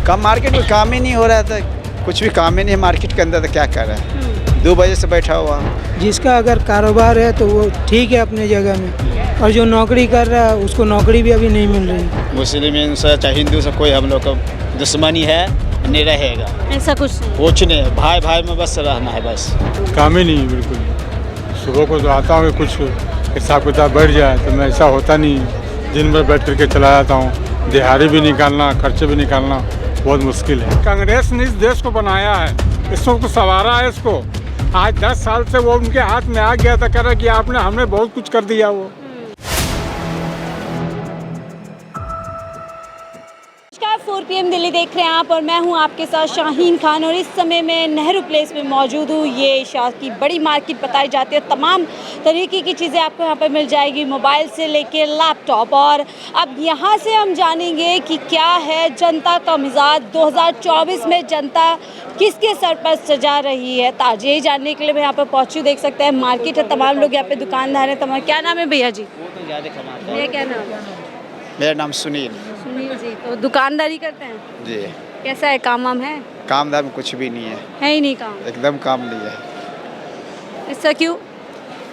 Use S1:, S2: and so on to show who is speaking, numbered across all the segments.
S1: काम मार्केट में काम ही नहीं हो रहा था, कुछ भी काम ही नहीं है मार्केट के अंदर, तो क्या कर रहा है। 2 बजे से बैठा हुआ।
S2: जिसका अगर कारोबार है तो वो ठीक है अपने जगह में, और जो नौकरी कर रहा है उसको नौकरी भी अभी नहीं मिल रही।
S1: मुस्लिम से चाहे हिंदू से कोई हम लोग का दुश्मनी है नहीं रहेगा,
S3: ऐसा कुछ नहीं।
S1: कुछ नहीं है, भाई भाई में बस रहना है बस।
S4: काम ही नहीं है बिल्कुल। सुबह को तो आता हूँ कुछ हिसाब किताब बढ़ जाए तो मैं, ऐसा होता नहीं, दिन भर बैठ करके चला जाता हूँ। दिहाड़ी भी निकालना, खर्चे भी निकालना बहुत मुश्किल है। कांग्रेस ने इस देश को बनाया है, इसको को संवारा है। इसको आज 10 साल से वो उनके हाथ में आ गया था, कह रहा कि आपने हमने बहुत कुछ कर दिया। वो
S3: नमस्कार, 4 PM दिल्ली देख रहे हैं आप, और मैं हूं आपके साथ शाहीन खान। और इस समय मैं नेहरू प्लेस में मौजूद हूं। ये शाह की बड़ी मार्केट बताई जाती है, तमाम तरीके की चीज़ें आपको यहां पर मिल जाएगी, मोबाइल से लेके लैपटॉप। और अब यहां से हम जानेंगे कि क्या है जनता का मिजाज 2024 में, जनता किसके सर पर सजा रही है ताज। यही जानने के लिए मैं यहाँ पर पहुँची। देख सकते हैं मार्केट है, तमाम लोग यहाँ पे दुकानदार हैं। तमाम, क्या नाम है भैया जी? भैया क्या नाम है?
S1: मेरा नाम सुनील।
S3: सुनील जी, तो दुकानदारी करते हैं
S1: जी।
S3: कैसा है, काम वाम है?
S1: काम धाम कुछ भी नहीं
S3: है ही नहीं काम,
S1: एकदम काम नहीं है।
S3: ऐसा क्यों?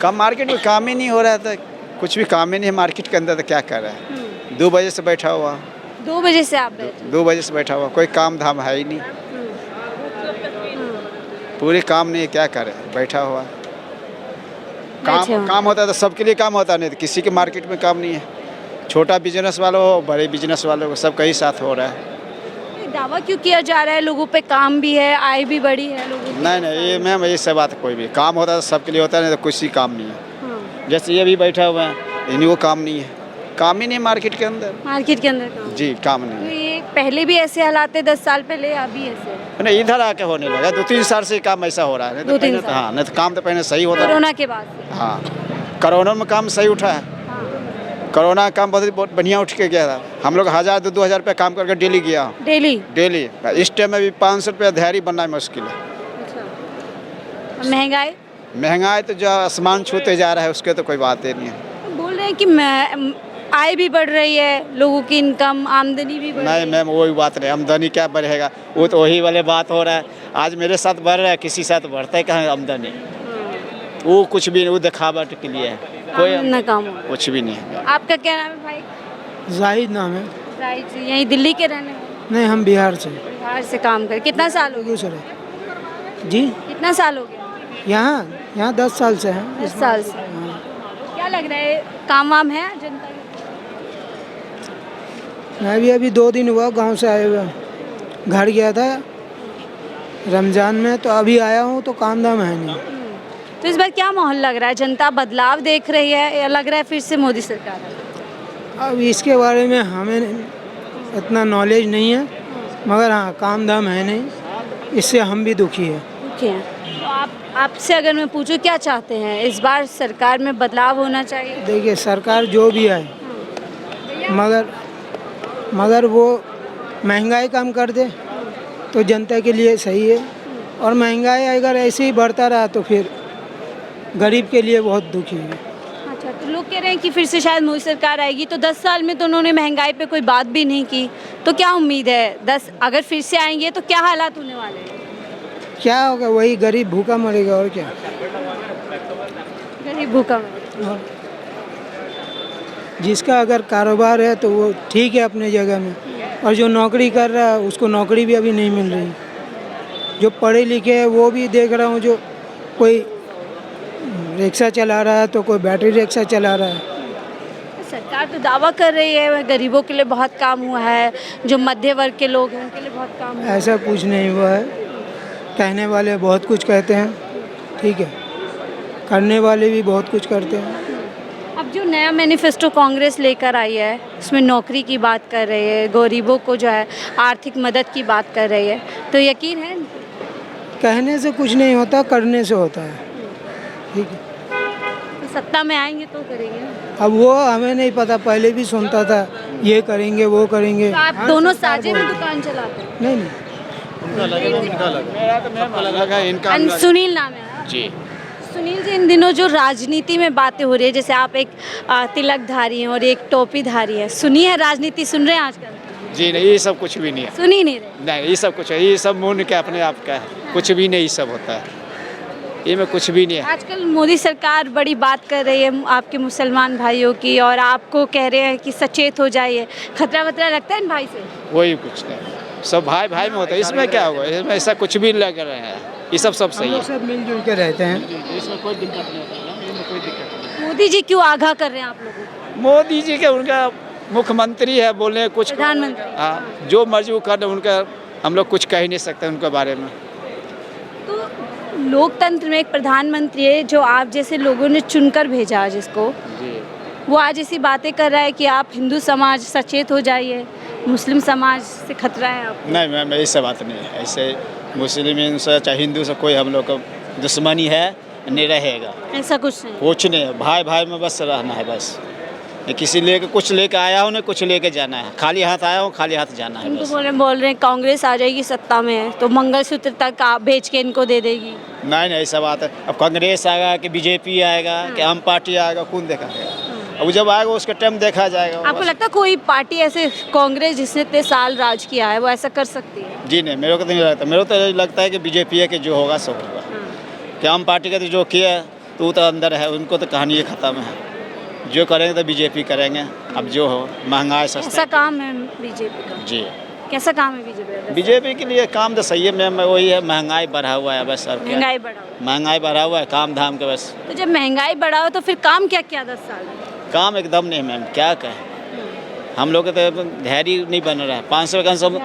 S1: काम मार्केट में काम ही नहीं हो रहा था, कुछ भी काम ही नहीं है मार्केट के अंदर, तो क्या कर रहा है। 2 बजे से बैठा हुआ।
S3: 2 बजे से आप बैठे?
S1: 2 बजे से बैठा हुआ, कोई काम धाम है ही नहीं, पूरे काम नहीं है, क्या करे, बैठा हुआ।
S3: बैठे हो।
S1: काम होता है तो सबके लिए काम होता नहीं, तो किसी के मार्केट में काम नहीं है। छोटा बिजनेस वालों हो, बड़े बिजनेस वालों को, सब कहीं साथ हो रहा है।
S3: दावा क्यों किया जा रहा है लोगों पे काम भी है, आय भी बढ़ी है लोगों की?
S1: नहीं, ये मैम ये सब बात कोई भी काम होता है तो सबके लिए होता है, नहीं तो किसी काम नहीं है। जैसे ये भी बैठा हुआ है, इन्हीं को काम नहीं है, काम ही नहीं मार्केट के अंदर।
S3: मार्केट के अंदर काम?
S1: जी, काम
S3: तो
S1: नहीं
S3: ये पहले भी ऐसे हालात है 10 साल पहले, अभी ऐसे
S1: है। नहीं, इधर आके होने लगा 2-3 साल से काम ऐसा हो रहा है। नहीं तो
S3: 2-3
S1: पहले तो,
S3: साल।
S1: हाँ, नहीं तो काम तो पहले सही होता है।
S3: कोरोना के बाद से?
S1: हाँ, कोरोना में काम सही उठा है। कोरोना का काम बहुत बढ़िया उठ के गया था। हम लोग 1000-2 हज़ार रुपये काम करके डेली गया। डेली इस टाइम में भी 500 रुपया दिहाड़ी बनना मुश्किल है।
S3: अच्छा। महंगाई
S1: तो जो आसमान छूते जा रहा है, उसके तो कोई बात ही नहीं है।
S3: बोल रहे हैं कि आय भी बढ़ रही है, लोगों की इनकम, आमदनी भी बढ़ रही है।
S1: नहीं मैम, वही बात नहीं, आमदनी क्या बढ़ेगा, वो तो वही वाले बात हो रहा है। आज मेरे साथ बढ़ रहा है, किसी साथ बढ़ता है कहाँ आमदनी। वो कुछ भी नहीं, वो दिखावट के लिए है, कोई
S3: न काम
S1: कुछ भी नहीं है।
S3: आपका क्या नाम है भाई?
S2: जाहिद नाम है।
S3: जाहिद जी, यहीं दिल्ली के रहने वाले?
S2: नहीं, हम बिहार से।
S3: बिहार से काम कर कितना साल हो गया?
S2: बेगूसराय। जी,
S3: कितना साल हो गया?
S2: यहाँ 10 साल से हैं।
S3: 10 साल से। क्या लग रहा है, काम वाम है जनता के?
S2: मैं भी अभी 2 दिन हुआ गांव से आए हुए, घर गया था रमज़ान में, तो अभी आया हूँ तो काम धाम है नहीं।
S3: तो इस बार क्या माहौल लग रहा है, जनता बदलाव देख रही है या लग रहा है फिर से मोदी सरकार है?
S2: अब इसके बारे में हमें इतना नॉलेज नहीं है, मगर हाँ, काम धाम है नहीं, इससे हम भी दुखी है।
S3: दुखी हैं। तो आपसे अगर मैं पूछूं, क्या चाहते हैं, इस बार सरकार में बदलाव होना चाहिए?
S2: देखिए, सरकार जो भी आए, मगर वो महंगाई कम कर दे तो जनता के लिए सही है, और महंगाई अगर ऐसे ही बढ़ता रहा तो फिर गरीब के लिए बहुत दुखी है।
S3: अच्छा, तो लोग कह रहे हैं कि फिर से शायद मोदी सरकार आएगी, तो 10 साल में तो उन्होंने महंगाई पे कोई बात भी नहीं की, तो क्या उम्मीद है अगर फिर से आएंगे तो क्या हालात होने वाले हैं?
S2: क्या होगा, वही गरीब भूखा मरेगा, और क्या।
S3: गरीब भूखा?
S2: जिसका अगर कारोबार है तो वो ठीक है अपने जगह में, और जो नौकरी कर रहा है उसको नौकरी भी अभी नहीं मिल रही। जो पढ़े लिखे हैं वो भी देख रहा हूँ, जो कोई रिक्शा चला रहा है तो कोई बैटरी रिक्शा चला रहा है।
S3: सरकार तो दावा कर रही है गरीबों के लिए बहुत काम हुआ है, जो मध्य वर्ग के लोग हैं उनके लिए बहुत काम हुआ है।
S2: ऐसा कुछ नहीं हुआ है, कहने वाले बहुत कुछ कहते हैं, ठीक है, करने वाले भी बहुत कुछ करते हैं।
S3: अब जो नया मैनिफेस्टो कांग्रेस लेकर आई है, उसमें नौकरी की बात कर रही है, गरीबों को जो है आर्थिक मदद की बात कर रही है, तो यकीन है?
S2: कहने से कुछ नहीं होता, करने से होता है, ठीक है।
S3: तो सत्ता में आएंगे तो करेंगे ना?
S2: अब वो हमें नहीं पता, पहले भी सुनता था ये करेंगे वो करेंगे।
S3: तो आप दोनों साझे में दुकान चलाते हैं?
S2: नहीं नहीं,
S3: सुनील नाम है
S1: जी।
S3: सुनील जी, इन दिनों जो राजनीति में बातें हो रही है, जैसे आप एक तिलकधारी हैं और एक टोपीधारी है, सुनी है राजनीति, सुन रहे हैं आजकल?
S1: जी नहीं, ये सब कुछ भी नहीं है।
S3: सुन ही नहीं रहे।
S1: नहीं, ये सब कुछ है, ये सब मुन के अपने आप का है, कुछ भी नहीं, ये सब होता है, ये में कुछ भी नहीं है।
S3: आजकल मोदी सरकार बड़ी बात कर रही है आपके मुसलमान भाइयों की, और आपको कह रहे हैं कि सचेत हो जाइए। खतरा वतरा लगता है इन भाई से?
S1: वही कुछ नहीं, सब भाई भाई में होता है, इसमें क्या होगा, इसमें ऐसा कुछ भी लग रहा है, ये सब
S2: हम
S1: सही
S2: लोग
S1: है,
S2: सब मिलजुल के रहते हैं।
S1: इसमें कोई दिक्कत नहीं होता है, इसमें कोई दिक्कत नहीं।
S3: मोदी जी क्यों आगाह कर रहे हैं आप लोगों को?
S1: मोदी जी के उनका मुख्यमंत्री है, बोले कुछ
S3: प्रधानमंत्री।
S1: हाँ, जो मर्जी वो कर, उनका हम लोग कुछ कह ही नहीं सकते उनके बारे में।
S3: तो लोकतंत्र में एक प्रधानमंत्री है जो आप जैसे लोगों ने चुनकर भेजा, जिसको
S1: जी
S3: वो आज ऐसी बातें कर रहा है कि आप हिंदू समाज सचेत हो जाइए, मुस्लिम समाज से खतरा है आपको।
S1: नहीं मैम, ऐसा बात नहीं है, ऐसे मुस्लिम से चाहे हिंदू से कोई हम लोग का दुश्मनी है नहीं रहेगा,
S3: ऐसा कुछ नहीं।
S1: कुछ नहीं है, भाई भाई में बस रहना है, बस किसी लेके कुछ लेके आया हूँ, नहीं कुछ लेके जाना है, खाली हाथ आया हूँ, खाली हाथ जाना है
S3: इनको
S1: बस।
S3: बोल रहे हैं कांग्रेस आ जाएगी सत्ता में तो मंगलसूत्र तक आप भेज के इनको दे देगी।
S1: नहीं नहीं, ऐसा बात है, अब कांग्रेस आएगा कि बीजेपी आएगा कि आम पार्टी आएगा, कौन देखा जाएगा, अब जब आएगा उसका टाइम देखा जाएगा।
S3: आपको लगता है कोई पार्टी ऐसे, कांग्रेस जिसने इतने साल राज किया है, वो ऐसा कर सकती है?
S1: जी नहीं, मेरे को तो नहीं लगता, मेरे को तो लगता है कि बीजेपी के जो होगा सो होगा, कि आम पार्टी का तो जो किया है तो वो तो अंदर है, उनको तो कहानी ख़त्म है, जो करेंगे तो बीजेपी करेंगे, अब जो हो महंगाई
S3: ऐसा
S1: सस्ता।
S3: काम है बीजेपी का?
S1: जी,
S3: कैसा काम है बीजेपी का?
S1: बीजेपी के लिए काम तो सही है मैम, वही है, महंगाई बढ़ा हुआ है बस, और क्या,
S3: महंगाई बढ़ाओ।
S1: महंगाई बढ़ा हुआ है, काम धाम के बस,
S3: तो जब महंगाई बढ़ाओ तो फिर काम क्या किया 10 साल में?
S1: काम एकदम नहीं मैम, क्या कहें, हम लोग के तो धैर्य नहीं बन रहा है, 500 कम से कम,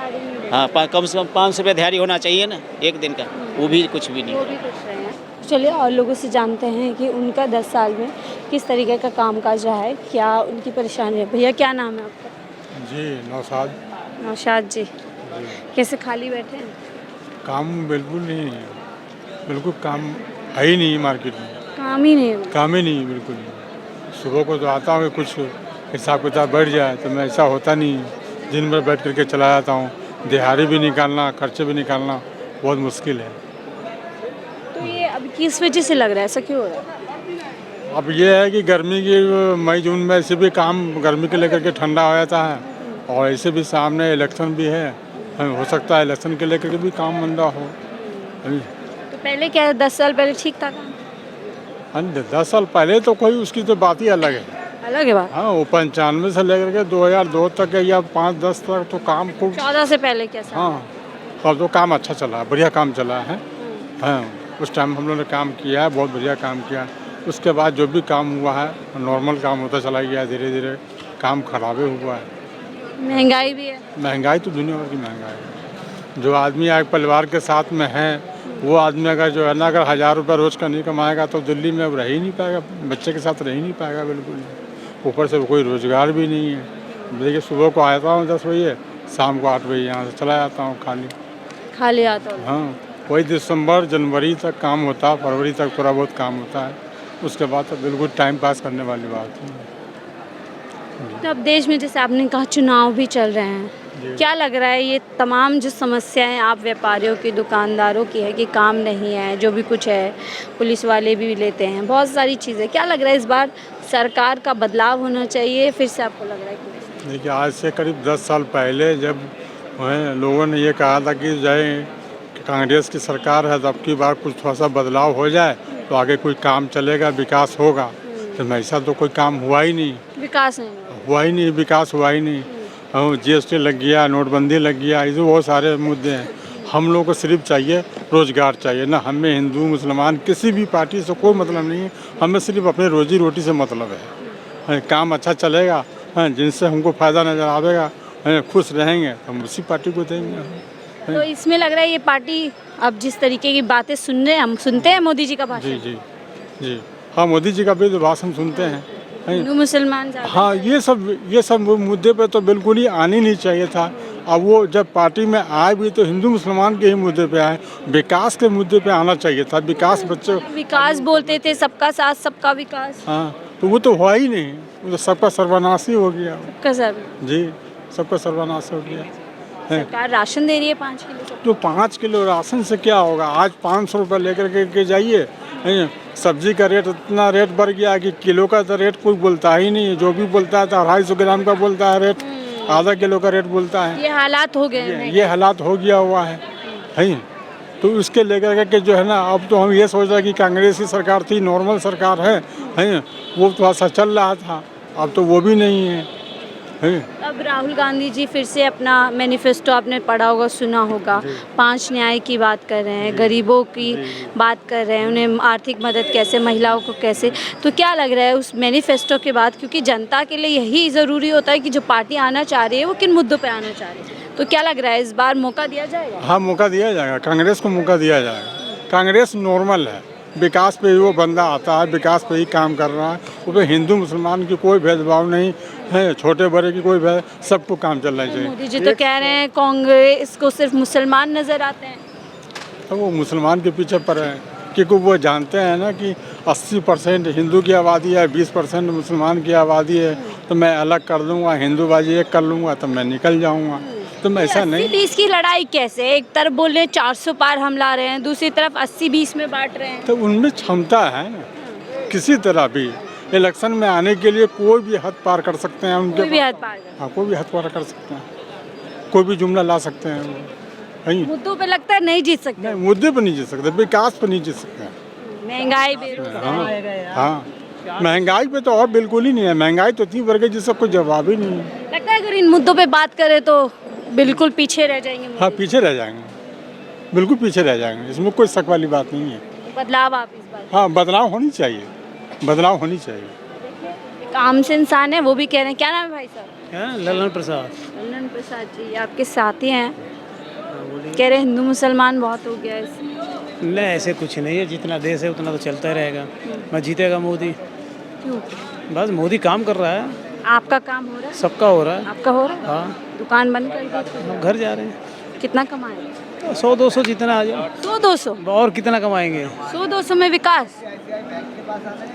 S1: हाँ कम से कम 500 रुपये धैर्य होना चाहिए ना एक दिन का, वो भी कुछ भी नहीं।
S3: वो भी कुछ नहीं है। चलिए और लोगों से जानते हैं कि उनका 10 साल में किस तरीके का कामकाज रहा है, क्या उनकी परेशानी है। भैया क्या नाम है आपका?
S4: जी नौशाद।
S3: नौशाद जी, कैसे खाली बैठे हैं?
S4: काम बिल्कुल नहीं है, बिल्कुल काम है ही नहीं मार्केट में,
S3: काम ही नहीं है।
S4: काम ही नहीं बिल्कुल नहीं। सुबह को तो आता हूँ कुछ हिसाब किताब बढ़ जाए तो मैं, ऐसा होता नहीं, दिन भर बैठ करके चला जाता हूँ, दिहाड़ी भी निकालना, खर्चे भी निकालना बहुत मुश्किल है।
S3: तो ये अब किस वजह से लग रहा है, ऐसा क्यों हो रहा है?
S4: अब ये है कि गर्मी की मई जून में ऐसे भी काम गर्मी के लेकर के ठंडा हो जाता है, और ऐसे भी सामने इलेक्शन भी है, हो सकता है इलेक्शन के लेकर के भी काम मंदा हो।
S3: तो पहले क्या 10 साल पहले ठीक था काम?
S4: 10 साल पहले तो कोई उसकी तो बात ही अलग है।
S3: अलग है बात।
S4: हाँ, वो 95 से लेकर के 2002 तक या 5-10 तक तो काम खूब।
S3: 14 से पहले कैसा?
S4: हाँ, अब तो काम अच्छा चला, बढ़िया काम चला है। हाँ, उस टाइम हम लोगों ने काम किया है, बहुत बढ़िया काम किया। उसके बाद जो भी काम हुआ है नॉर्मल काम होता चला गया, धीरे धीरे काम खराबे हुआ है।
S3: महंगाई भी है।
S4: महंगाई तो दुनिया भर की महंगाई है। जो आदमी एक परिवार के साथ में है, वो आदमी अगर जो है ना, अगर 1000 रुपये रोज़ का नहीं कमाएगा तो दिल्ली में अब रह ही नहीं पाएगा, बच्चे के साथ रह ही नहीं पाएगा बिल्कुल। ऊपर से कोई रोज़गार भी नहीं है। देखिए सुबह को आता हूँ 10 बजे, शाम को 8 बजे यहाँ से चला जाता हूँ
S3: खाली आता हूँ।
S4: हाँ, वही दिसंबर जनवरी तक काम होता है, फरवरी तक थोड़ा बहुत काम होता है, उसके बाद तो बिल्कुल टाइम पास करने वाली बात है।
S3: तो अब देश में जैसे आपने कहा चुनाव भी चल रहे हैं, क्या लग रहा है ये तमाम जो समस्याएं आप व्यापारियों की, दुकानदारों की है कि काम नहीं है, जो भी कुछ है, पुलिस वाले भी लेते हैं, बहुत सारी चीज़ें, क्या लग रहा है इस बार सरकार का बदलाव होना चाहिए? फिर से आपको लग रहा है कि
S4: देखिए आज से करीब 10 साल पहले जब लोगों ने ये कहा था कि जाए कांग्रेस की सरकार है तो अब की बार कुछ थोड़ा सा बदलाव हो जाए तो आगे कोई काम चलेगा, विकास होगा, तो ऐसा तो कोई काम हुआ ही नहीं,
S3: विकास नहीं
S4: हुआ ही नहीं, विकास हुआ ही नहीं। GST लग गया, नोटबंदी लग गया, ये बहुत सारे मुद्दे हैं। हम लोग को सिर्फ चाहिए रोज़गार चाहिए ना, हमें हिंदू मुसलमान किसी भी पार्टी से कोई मतलब नहीं है, हमें सिर्फ अपने रोजी रोटी से मतलब है। काम अच्छा चलेगा, जिनसे हमको फ़ायदा नज़र आवेगा, खुश रहेंगे तो हम उसी पार्टी को देंगे।
S3: तो इसमें लग रहा है ये पार्टी अब जिस तरीके की बातें सुन रहे हैं, हम सुनते हैं मोदी जी का भाषण।
S4: जी जी जी, हाँ मोदी जी का भी तो भाषण सुनते हैं।
S3: हिंदू मुसलमान ज़्यादा।
S4: हाँ, ये सब मुद्दे पे तो बिल्कुल ही आने नहीं चाहिए था। अब वो जब पार्टी में आए भी तो हिंदू मुसलमान के ही मुद्दे पे आए, विकास के मुद्दे पे आना चाहिए था। विकास बच्चे
S3: विकास बोलते थे, सबका साथ सबका विकास।
S4: हाँ, तो वो तो हुआ ही नहीं, वो तो सबका सर्वनाश ही हो गया।
S3: सबका सर
S4: जी, सबका सर्वनाश हो गया।
S3: सरकार राशन दे रही है 5 किलो सबको।
S4: तो 5 किलो राशन से क्या होगा? आज 500 रुपये लेकर के जाइए, सब्जी का रेट इतना रेट बढ़ गया कि किलो का तो रेट कोई बोलता ही नहीं है, जो भी बोलता है तो 250 ग्राम का बोलता है रेट। आधा किलो का रेट बोलता है।
S3: ये हालात हो गए हैं।
S4: ये हालात हो गया हुआ है तो उसके लेकर के जो है ना, अब तो हम ये सोच रहे कि कांग्रेस की सरकार थी, नॉर्मल सरकार है वो थोड़ा सा चल रहा था, अब तो वो भी नहीं है।
S3: अब राहुल गांधी जी फिर से अपना मैनिफेस्टो आपने पढ़ा होगा, सुना होगा, 5 न्याय की बात कर रहे हैं, गरीबों की बात कर रहे हैं, उन्हें आर्थिक मदद कैसे, महिलाओं को कैसे। तो क्या लग रहा है उस मैनिफेस्टो के बाद, क्योंकि जनता के लिए यही ज़रूरी होता है कि जो पार्टी आना चाह रही है वो किन मुद्दों पे आना चाह रही है, तो क्या लग रहा है इस बार मौका दिया जाएगा?
S4: हाँ, मौका दिया जाएगा, कांग्रेस को मौका दिया जाएगा। कांग्रेस नॉर्मल है, विकास पे ही वो बंदा आता है, विकास पे ही काम कर रहा है, उसमें हिंदू मुसलमान की कोई भेदभाव नहीं है, छोटे बड़े की कोई भेद, सबको काम चलना चाहिए।
S3: मोदी जी तो कह रहे हैं कांग्रेस को सिर्फ मुसलमान नजर आते हैं।
S4: तो वो मुसलमान के पीछे पड़े हैं, क्योंकि वो जानते हैं ना कि 80% हिंदू की आबादी है, 20% मुसलमान की आबादी है, तो मैं अलग कर दूंगा, हिंदूबाजी एक कर लूँगा तो मैं निकल जाऊँगा। तो मैं ऐसा नहीं।
S3: 80-20 की लड़ाई कैसे? एक तरफ बोल रहे 400 पार हम ला रहे हैं, दूसरी तरफ 80-20 में बांट रहे हैं।
S4: तो उनमें क्षमता है ना, किसी तरह भी इलेक्शन में आने के लिए कोई भी हद पार कर सकते हैं उनके।
S3: कोई भी हद पार कर।
S4: हाँ, कोई भी हद पार कर सकते हैं, कोई भी जुमला ला सकते हैं वो।
S3: मुद्दों पे लगता है नहीं जीत सकते।
S4: नहीं, मुद्दे पर नहीं जीत सकते, विकास पर नहीं जीत सकते हैं।
S3: महंगाई, बेरोजगारी।
S4: हाँ, महंगाई पे तो और बिल्कुल ही नहीं है, महंगाई तो इतनी बढ़ गई जिसका कोई जवाब ही नहीं है।
S3: लगता है अगर इन मुद्दों पे बात करें तो बिल्कुल पीछे रह जाएंगे मोदी।
S4: हाँ, पीछे रह जाएंगे, बिल्कुल पीछे रह जाएंगे, इसमें कोई शक वाली बात नहीं है।
S3: बदलाव आप इस बार?
S4: हाँ, बदलाव होनी चाहिए, बदलाव होनी चाहिए।
S3: एक आम से इंसान है, वो भी कह रहे हैं। क्या नाम है भाई साहब?
S5: ललन प्रसाद।
S3: ललन प्रसाद जी, आपके साथी हैं, कह रहे हिंदू मुसलमान बहुत हो गया है।
S5: नहीं, ऐसे कुछ नहीं है, जितना देश है उतना तो चलता ही रहेगा। मैं जीतेगा मोदी।
S3: क्यों?
S5: बस मोदी काम कर रहा है,
S3: आपका काम हो रहा है?
S5: सबका हो रहा है।
S3: आपका हो रहा है?
S5: हाँ,
S3: दुकान बंद कर दी?
S5: हम घर जा रहे हैं।
S3: कितना कमाए?
S5: 100-200 जितना आ जाए।
S3: 100-200?
S5: और कितना कमाएंगे?
S3: 100-200 में विकास?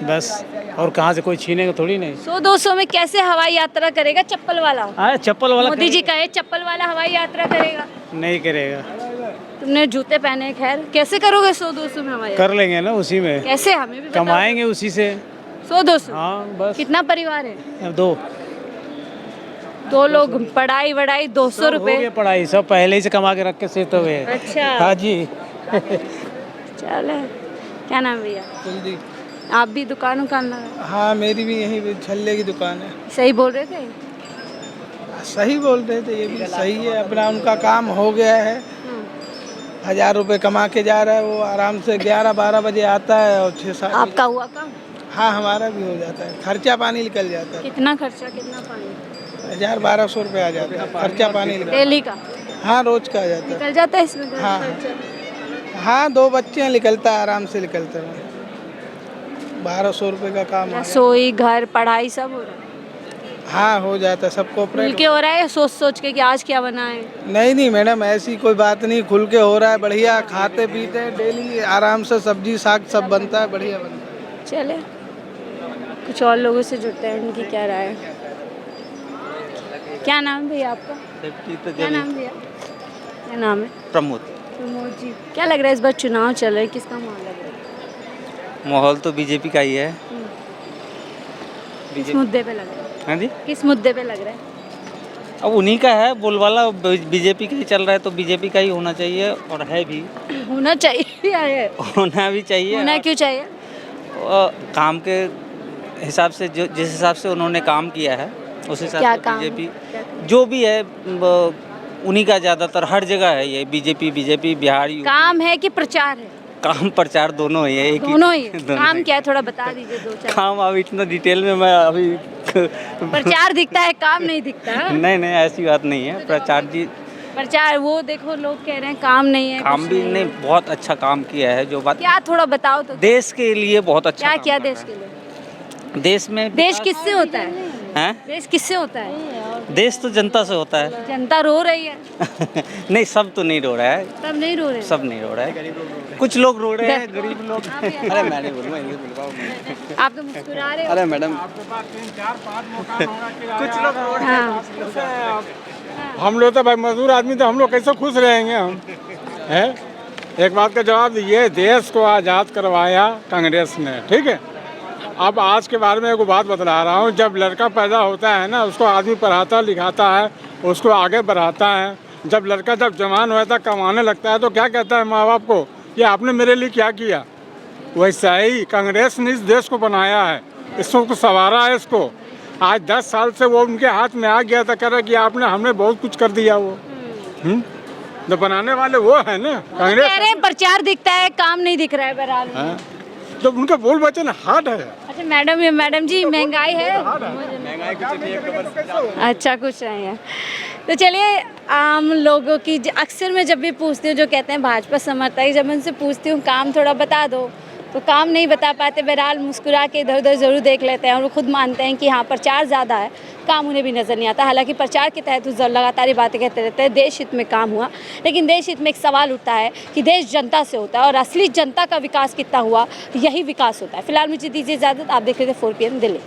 S5: बस, और कहाँ से कोई छीनेगा थोड़ी नहीं।
S3: 100-200 में कैसे हवाई यात्रा करेगा चप्पल वाला?
S5: हाँ, चप्पल वाला
S3: मोदी जी कहे चप्पल वाला हवाई यात्रा करेगा।
S5: नहीं करेगा।
S3: तुमने जूते पहने, खैर कैसे करोगे 100-200 में हवाई यात्रा?
S5: कर लेंगे ना उसी में,
S3: कैसे, हमें भी बताओ।
S5: कमाएंगे उसी से।
S3: 100-200?
S5: हाँ, बस।
S3: कितना परिवार है?
S5: अब दो
S3: लोग, पढ़ाई वढ़ाई 200
S5: हो
S3: रुपए।
S5: गया, पढ़ाई सब पहले ही से कमा के रख के सेट हुए।
S3: अच्छा।
S5: हाँ जी।
S3: चले, क्या नाम भैया? आप भी दुकान उकान लगा?
S6: हाँ, मेरी भी यही छल्ले की दुकान है।
S3: सही बोल रहे थे?
S6: सही बोल रहे थे, ये भी सही है, अपना उनका काम हो गया है। 1000 रुपये कमा के जा रहा है वो, आराम से 11-12 बजे आता है और 6-7।
S3: आपका हुआ काम?
S6: हाँ, हमारा भी हो जाता है, खर्चा पानी निकल जाता है।
S3: कितना खर्चा, कितना पानी?
S6: 1000-1200 रुपये आ जाता है, खर्चा पानी निकल।
S3: डेली का
S6: हाँ, रोज का आ जाता है।
S3: निकल जाता है इसमें
S6: हाँ।
S3: खर्चा?
S6: हाँ, 2 बच्चे हैं, निकलता है, आराम से निकलते हैं। 1200 रुपये का काम है।
S3: रसोई, घर, पढ़ाई सब हो रहा है?
S6: हाँ, हो जाता है, सबको
S3: खुल के हो रहा है, सोच सोच के कि आज क्या बनाए?
S6: नहीं मैडम, ऐसी कोई बात नहीं, खुल के हो रहा है, बढ़िया खाते पीते हैं डेली, आराम से सब्जी साग सब बनता है, बढ़िया बनता है।
S3: चले कुछ और लोगों से जुड़ते हैं, उनकी क्या राय है। क्या नाम है भैया आपका? क्या नाम भैया? क्या नाम है?
S7: प्रमोद।
S3: प्रमोद जी, क्या लग रहा है इस बार चुनाव चल रहे हैं, किसका माहौल लग रहा है?
S7: माहौल तो बीजेपी का ही है।
S3: किस मुद्दे पे लग रहा है?
S7: हाँ जी,
S3: किस मुद्दे पे लग रहा है?
S7: अब उन्हीं का है बोलबाला, बीजेपी का ही चल रहा है तो बीजेपी का ही होना चाहिए, और है भी
S3: होना चाहिए या है?
S7: होना भी चाहिए।
S3: होना क्यों चाहिए?
S7: काम के हिसाब से, जो जिस हिसाब से उन्होंने काम किया है उस हिसाब
S3: क्या
S7: से
S3: काम?
S7: बीजेपी जो भी है उन्हीं का ज़्यादातर हर जगह है ये बीजेपी बिहार यूपी।
S3: काम है कि प्रचार है?
S7: काम प्रचार दोनों ही है, एक
S3: दोनों ही है।
S7: दोनों
S3: काम
S7: ही।
S3: क्या है, थोड़ा बता दीजिए 2-4।
S7: काम अब इतना डिटेल में मैं अभी
S3: प्रचार दिखता है, काम नहीं दिखता।
S7: नहीं ऐसी बात नहीं है। प्रचार जी,
S3: प्रचार वो देखो, लोग कह रहे हैं काम नहीं है,
S7: काम
S3: कुछ
S7: भी
S3: नहीं
S7: नहीं,
S3: है।
S7: बहुत अच्छा काम किया है। जो बात
S3: क्या, थोड़ा बताओ तो।
S7: देश के लिए बहुत अच्छा
S3: क्या
S7: काम
S3: किया
S7: कर
S3: देश
S7: रहा
S3: के लिए?
S7: है। देश में
S3: देश किससे होता है?
S7: हैं?
S3: देश किससे होता है?
S7: देश तो जनता से होता है।
S3: जनता रो रही है?
S7: नहीं, सब तो नहीं रो रहा है,
S3: सब नहीं रो रहे?
S7: सब नहीं रो रहा है, कुछ लोग रो रहे हैं, गरीब लोग।
S8: अरे मैं नहीं बोलूँगा, इंग्लिश बोल पाऊँ।
S3: आप तो मुस्कुरा रहे हो।
S8: अरे मैडम,
S7: कुछ लोग रो रहे
S3: हाँ।
S4: हम लोग तो भाई मजदूर आदमी, तो हम लोग कैसे खुश रहेंगे हम, है? एक बात का जवाब, ये देश को आज़ाद करवाया कांग्रेस ने, ठीक है? अब आज के बारे में एक बात बतला रहा हूँ। जब लड़का पैदा होता है ना, उसको आदमी पढ़ाता लिखाता है, उसको आगे बढ़ाता है। जब लड़का जब जवान होता है, कमाने लगता है, तो क्या कहता है माँ बाप को, ये आपने मेरे लिए क्या किया। वैसा ही कांग्रेस ने इस देश को बनाया है, इसको संवारा है। इसको आज 10 साल से वो उनके हाथ में आ गया था, कह रहा कि आपने हमने बहुत कुछ कर दिया। वो तो बनाने वाले वो है ना कांग्रेस।
S3: कह रहे हैं प्रचार दिखता है, काम नहीं दिख रहा है बहरहाल।
S4: हाँ? तो उनका बोल वचन हार्ड है।
S3: अच्छा मैडम जी महंगाई है? अच्छा कुछ नहीं है। तो चलिए आम लोगों की अक्सर मैं जब भी पूछती हूँ, जो कहते हैं भाजपा समर्थक, जब मैं उनसे पूछती हूँ काम थोड़ा बता दो, तो काम नहीं बता पाते। बहरहाल मुस्कुरा के इधर उधर ज़रूर देख लेते हैं और वो खुद मानते हैं कि हाँ प्रचार ज़्यादा है, काम उन्हें भी नज़र नहीं आता। हालांकि प्रचार के तहत वो लगातार ये बातें कहते रहते हैं देश हित में काम हुआ, लेकिन देश हित में एक सवाल उठता है कि देश जनता से होता है और असली जनता का विकास कितना हुआ, यही विकास होता है। फिलहाल मुझे दीजिए इजाज़त, आप देख रहे थे 4 PM दिल्ली।